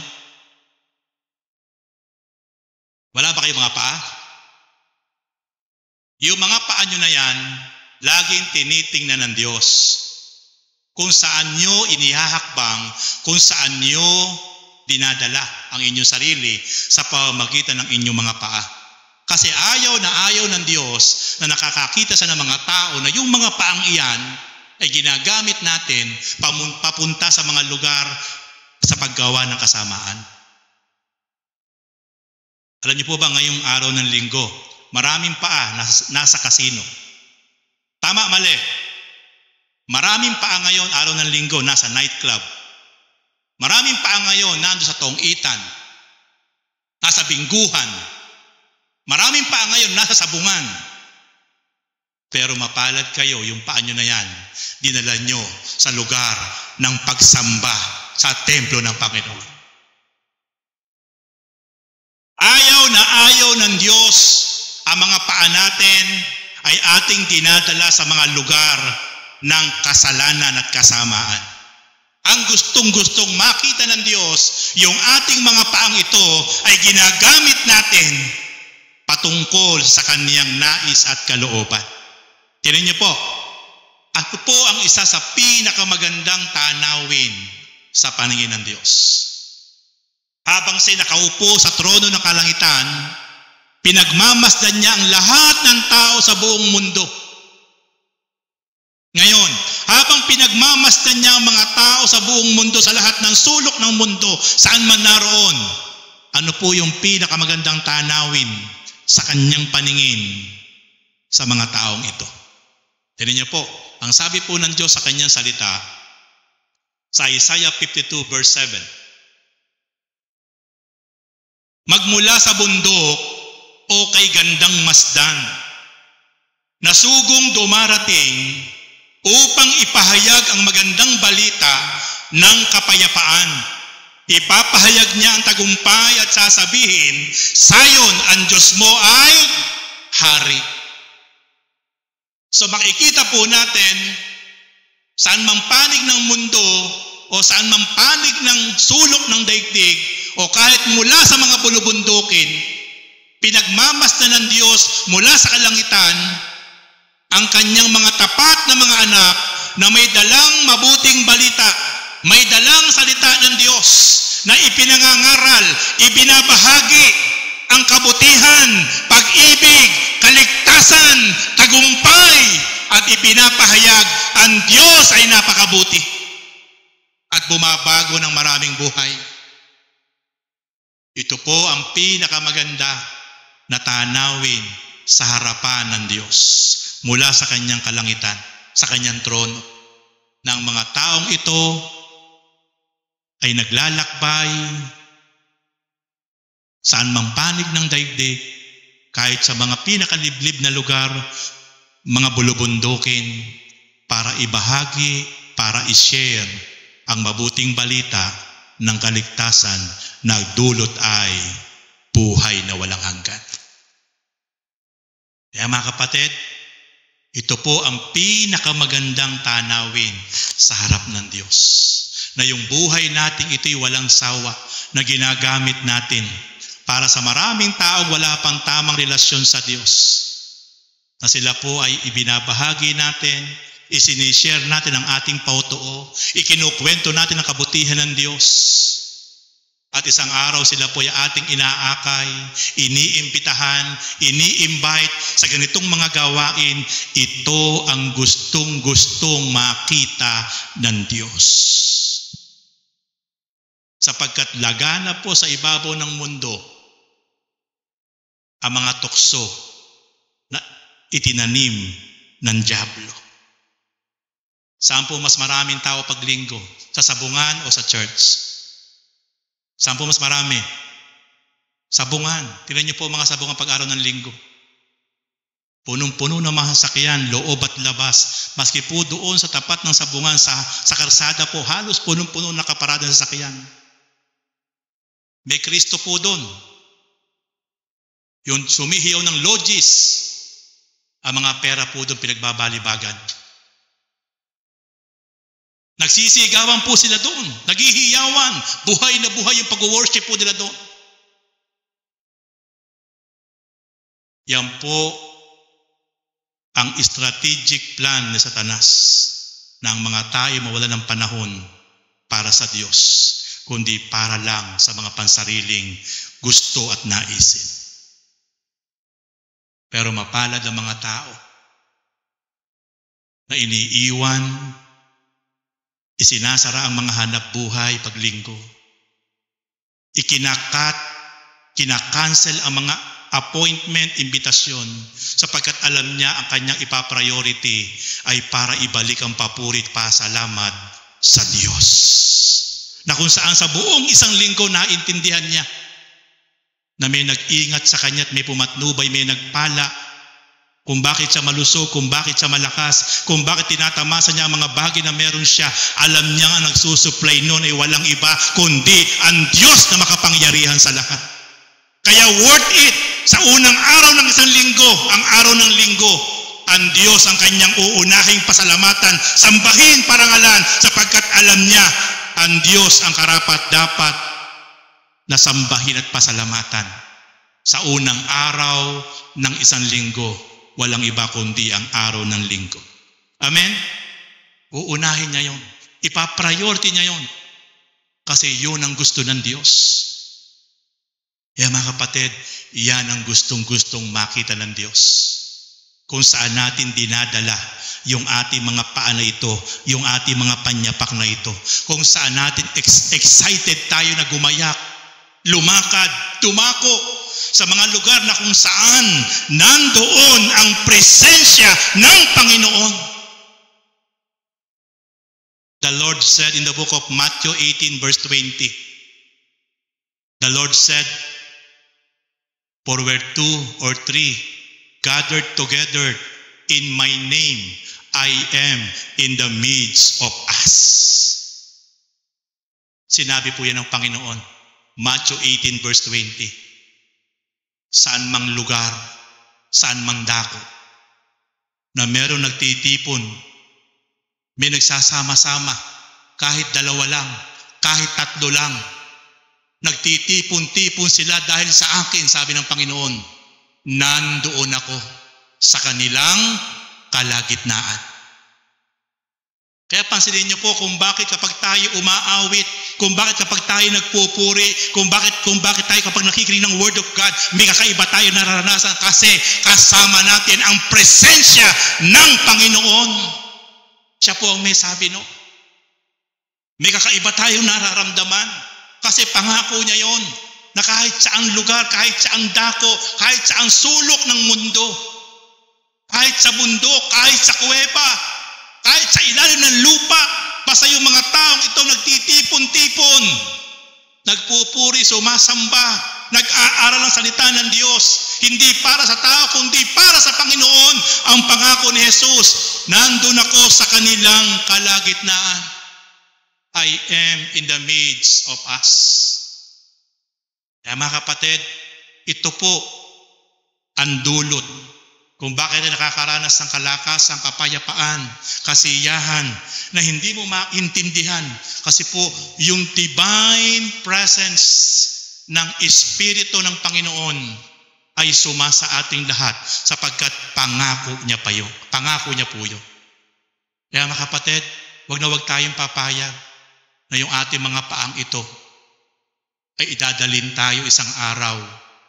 wala ba ba kayo mga paa? Yung mga paa nyo na yan, laging tinitingnan ng Diyos. Kung saan nyo inihahakbang, kung saan nyo dinadala ang inyong sarili sa pamamagitan ng inyong mga paa. Kasi ayaw ng Diyos na nakakakita sa ng mga tao na yung mga paang iyan ay ginagamit natin papunta sa mga lugar sa paggawa ng kasamaan. Alam niyo po ba ngayong araw ng linggo, maraming paa nasa kasino. Tama, mali. Maraming paa ngayon araw ng linggo nasa nightclub. Maraming paa ngayon nando sa tong-itan, nasa bingguhan. Maraming paa ngayon nasa sabungan. Pero mapalad kayo, yung paa nyo na yan, dinala nyo sa lugar ng pagsamba sa templo ng Panginoon. Ayaw ng Diyos ang mga paa natin ay ating dinadala sa mga lugar ng kasalanan at kasamaan. Ang gustong-gustong makita ng Diyos, yung ating mga paang ito ay ginagamit natin patungkol sa kaniyang nais at kalooban. Tingnan niyo po, ako po ang isa sa pinakamagandang tanawin sa paningin ng Diyos. Habang siya'y nakaupo sa trono ng kalangitan, pinagmamasdan niya ang lahat ng tao sa buong mundo. Ngayon, habang pinagmamasdan niya ang mga tao sa buong mundo, sa lahat ng sulok ng mundo, saan man naroon, ano po yung pinakamagandang tanawin sa kanyang paningin sa mga taong ito? Tignan niyo po, ang sabi po ng Diyos sa kanyang salita, sa Isaiah 52 verse 7, magmula sa bundok o kay gandang masdan, na sugong dumarating upang ipahayag ang magandang balita ng kapayapaan. Ipapahayag niya ang tagumpay at sasabihin, Sayon, ang Diyos mo ay hari. So makikita po natin, saan mang panig ng mundo o saan mang panig ng sulok ng daigdig o kahit mula sa mga bulubundukin, pinagmamasdan ng Diyos mula sa kalangitan ang kanyang mga tapat na mga anak na may dalang mabuting balita, may dalang salita ng Diyos na ipinangangaral, ibinabahagi ang kabutihan, pag-ibig, kaligtasan, tagumpay, at ipinapahayag ang Diyos ay napakabuti at bumabago ng maraming buhay. Ito po ang pinakamaganda na tanawin sa harapan ng Diyos mula sa kanyang kalangitan, sa kanyang trono, na ang mga taong ito ay naglalakbay saan mang panig ng daigdig, kahit sa mga pinakaliblib na lugar, mga bulubundukin, para ibahagi, para i-share ang mabuting balita ng kaligtasan na dulot ay buhay na walang hanggan. Kaya mga kapatid, ito po ang pinakamagandang tanawin sa harap ng Diyos. Na yung buhay natin ito'y walang sawa na ginagamit natin para sa maraming taong wala pang tamang relasyon sa Diyos. Na sila po ay ibinabahagi natin, isinishare natin ang ating pautoo, ikinukwento natin ang kabutihan ng Diyos. At isang araw sila po ay ating inaakay, iniimbitahan, ini-invite sa ganitong mga gawain. Ito ang gustong-gustong makita ng Diyos. Sapagkat lagana po sa ibabaw ng mundo ang mga tukso na itinanim ng dyablo. Saan po mas maraming tao paglinggo? Sa sabungan o sa church? Saan po mas marami? Sabungan. Tingnan niyo po mga sabungan pag-araw ng linggo. Punong-puno ng mga sasakyan, loob at labas. Maski po doon sa tapat ng sabungan, sa karsada po, halos punong-puno nakaparada ng sasakyan. May Kristo po doon. Yung sumihiyaw ng logis, ang mga pera po doon pinagbabalibagan. Nagsisigawan po sila doon. Naghihiyawan. Buhay na buhay yung pag-worship po nila doon. Yan po ang strategic plan ni Satanas na ang mga tayo mawala ng panahon para sa Diyos, kundi para lang sa mga pansariling gusto at naisin. Pero mapalad ang mga tao na iniiwan, isinasara ang mga hanap buhay paglinggo. Kinakancel ang mga appointment, imbitasyon, sapagkat alam niya ang kanyang ipapriority ay para ibalik ang papuri at pasalamat sa Diyos. Na kung saan sa buong isang linggo naintindihan niya na may nag-ingat sa kanya at may pumatnubay, may nagpala kung bakit siya malusog, kung bakit siya malakas, kung bakit tinatamasa niya ang mga bagay na meron siya. Alam niya nga nagsusupply noon ay walang iba kundi ang Diyos na makapangyarihan sa lahat. Kaya worth it sa unang araw ng isang linggo, ang araw ng linggo, ang Diyos ang kanyang uunahing pasalamatan, sambahin, parangalan, sapagkat alam niya ang Diyos ang karapat-dapat na sambahin at pasalamatan. Sa unang araw ng isang linggo, walang iba kundi ang araw ng linggo. Amen? Uunahin niya yon. Ipapriority niya yon. Kasi yun ang gusto ng Diyos. Kaya mga kapatid, yan ang gustong-gustong makita ng Diyos. Kung saan natin dinadala yung ating mga paa na ito, yung ating mga panyapak na ito. Kung saan natin excited tayo na gumayak, lumakad, tumako sa mga lugar na kung saan nandoon ang presensya ng Panginoon. The Lord said in the book of Matthew 18 verse 20, the Lord said, "For where 2 or 3 gathered together in my name, I am in the midst of us." Sinabi po yan ng Panginoon, Matthew 18 verse 20. Saan mang lugar, saan mang dako, na meron nagtitipon, may nagsasama-sama, kahit dalawa lang, kahit tatlo lang, nagtitipon-tipon sila dahil sa akin, sabi ng Panginoon, nandoon ako sa kanilang kalagitnaan. Kaya pansinin niyo po kung bakit kapag tayo umaawit, kung bakit kapag tayo nagpupuri, kung bakit tayo kapag nakikinig ng Word of God, may kakaiba tayo nararanasan kasi kasama natin ang presensya ng Panginoon. Siya po ang may sabi, no? May kakaiba tayong nararamdaman kasi pangako niya yon na kahit saang lugar, kahit saang dako, kahit saang sulok ng mundo, kahit sa bundok, kahit sa kuweba, kahit sa ilalim ng lupa, basta yung mga taong ito nagtitipon-tipon, nagpupuri, sumasamba, nag-aaral ang salita ng Diyos, hindi para sa tao, kundi para sa Panginoon. Ang pangako ni Jesus, nandun ako sa kanilang kalagitnaan. I am in the midst of us. Kaya mga kapatid, ito po ang dulot kung bakit nakakaranas ng kalakasan, kapayapaan, kasiyahan na hindi mo maintindihan. Kasi po, yung divine presence ng Espiritu ng Panginoon ay sumasa ating lahat sapagkat pangako niya po yun. Kaya mga kapatid, wag na wag tayong papayag na yung ating mga paang ito ay idadalin tayo isang araw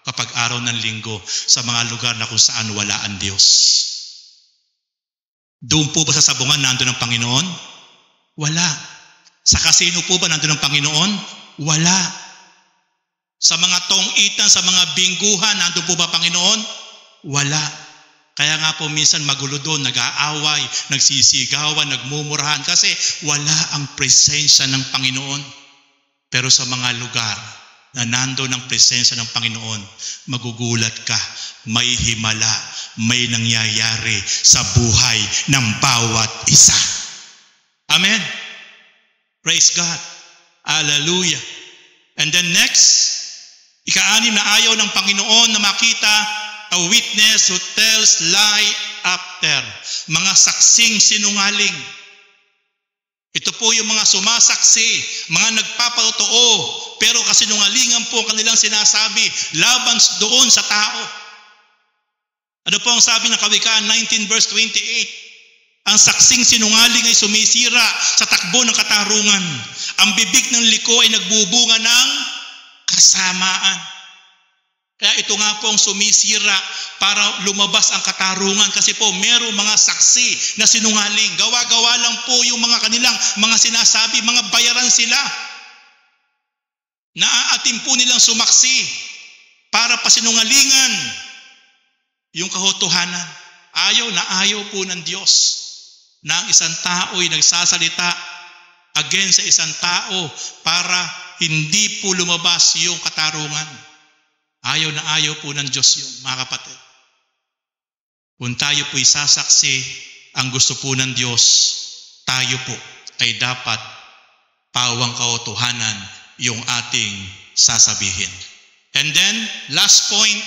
kapag araw ng linggo sa mga lugar na kung saan wala ang Diyos. Doon po ba sa sabungan nandun ang Panginoon? Wala. Sa kasino po ba nandun ang Panginoon? Wala. Sa mga tong-itan, sa mga bingguhan, nandun po ba Panginoon? Wala. Kaya nga po minsan magulo doon, nag-aaway, nagsisigawan, nagmumurahan kasi wala ang presensya ng Panginoon. Pero sa mga lugar na nandoon ang presensya ng Panginoon, magugulat ka, may himala, may nangyayari sa buhay ng bawat isa. Amen. Praise God. Hallelujah. And then next, ika-anim na ayaw ng Panginoon na makita a witness who tells lie after. Mga saksing sinungaling. Ito po yung mga sumasaksi, mga nagpapatotoo, pero kasinungalingan po ang kanilang sinasabi laban doon sa tao. Ano po ang sabi ng Kawikaan 19 verse 28? Ang saksing sinungaling ay sumisira sa takbo ng katarungan. Ang bibig ng liko ay nagbubunga ng kasamaan. Kaya ito nga po ang sumisira para lumabas ang katarungan kasi po merong mga saksi na sinungaling. Gawa-gawa lang po yung mga kanilang mga sinasabi, mga bayaran sila. Naaatim po nilang sumaksi para pasinungalingan yung kahotohanan. Ayaw na ayaw po ng Diyos na ang isang tao ay nagsasalita against sa isang tao para hindi po lumabas yung katarungan. Ayaw na ayaw po ng Diyos yun, mga kapatid. Kung tayo po isasaksi, ang gusto po ng Diyos, tayo po ay dapat pawang kahotohanan yung ating sasabihin. And then, last point,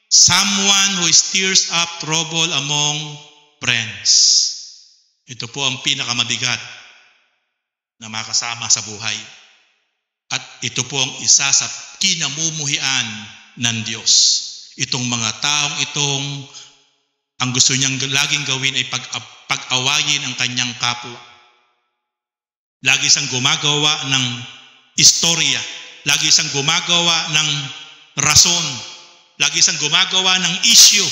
someone who stirs up trouble among friends. Ito po ang pinakamabigat na makasama sa buhay. At ito po ang isa sa kinamumuhian ng Diyos. Itong mga taong itong ang gusto niyang laging gawin ay pag-awayin ang kanyang kapwa. Lagi siyang gumagawa ng istorya. Lagi siyang gumagawa ng rason. Lagi siyang gumagawa ng issue.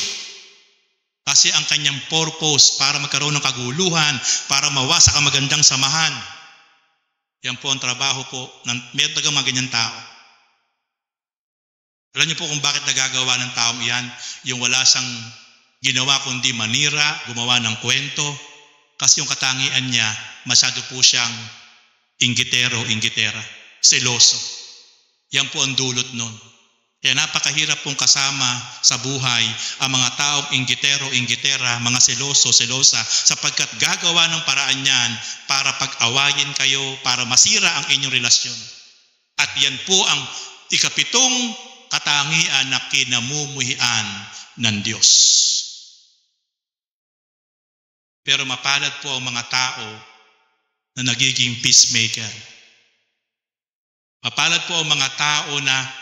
Kasi ang kanyang purpose para magkaroon ng kaguluhan, para mawasak ang magandang samahan. Yan po ang trabaho po ng meron talagang mga ganyan tao. Alam niyo po kung bakit nagagawa ng taong iyan, yung wala siyang ginawa kundi manira, gumawa ng kwento, kasi yung katangian niya, masyado po siyang inggitera, seloso. Yan po ang dulot nun. Kaya napakahirap pong kasama sa buhay ang mga taong inggitera, mga selosa, sapagkat gagawa ng paraan niyan para pag-awayin kayo, para masira ang inyong relasyon. At yan po ang ikapitong katangian na kinamumuhian ng Diyos. Pero mapalad po ang mga tao na nagiging peacemaker. Mapalad po ang mga tao na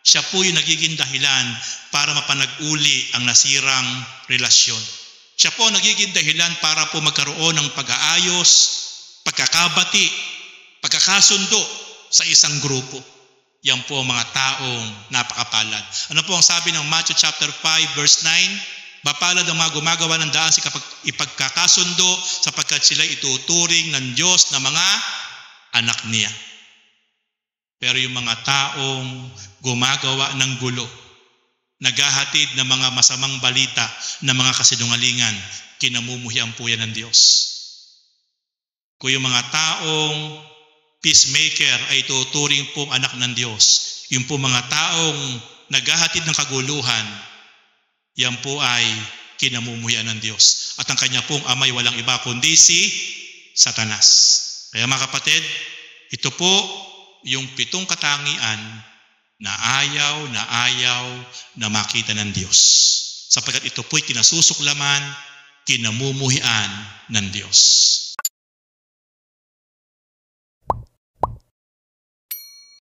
siya po yung nagiging dahilan para mapanag-uli ang nasirang relasyon. Siya po nagiging dahilan para po magkaroon ng pag-aayos, pagkakabati, pagkakasundo sa isang grupo. Yan po ang mga taong napakapalad. Ano po ang sabi ng Matthew chapter 5 verse 9? Mapalad ang mga gumagawa ng daan sa ipagkakasundo sapagkat sila ituturing ng Diyos na mga anak niya. Pero yung mga taong gumagawa ng gulo, naghahatid ng mga masamang balita na mga kasinungalingan, kinamumuhian po yan ng Diyos. Kung yung mga taong peacemaker ay tuturing pong anak ng Diyos, yung po mga taong naghahatid ng kaguluhan, yan po ay kinamumuhian ng Diyos. At ang kanya pong amay walang iba kundi si Satanas. Kaya mga kapatid, ito po yung 7 katangian na ayaw na makita ng Diyos. Sapagkat ito po'y kinasusuklaman, kinamumuhian ng Diyos.